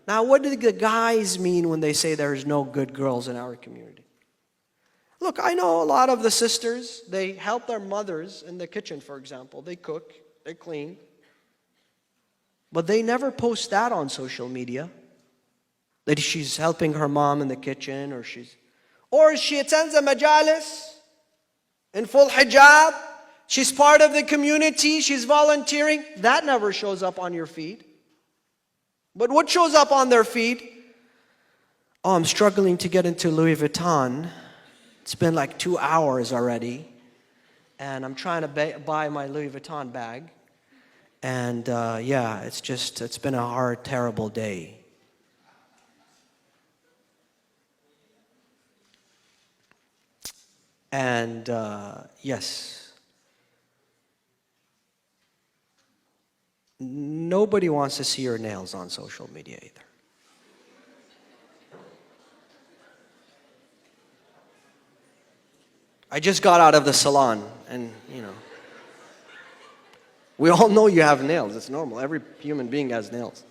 Now, what do the guys mean when they say there's no good girls in our community? Look, I know a lot of the sisters, they help their mothers in the kitchen, for example. They cook, they clean. But they never post that on social media, that she's helping her mom in the kitchen, or she attends a majalis in full hijab. She's part of the community, she's volunteering. That never shows up on your feed. But what shows up on their feed? Oh, I'm struggling to get into Louis Vuitton. It's been like 2 hours already, and I'm trying to buy my Louis Vuitton bag. And yeah, it's been a hard, terrible day. And yes, nobody wants to see your nails on social media either. I just got out of the salon, and we all know you have nails. It's normal. Every human being has nails.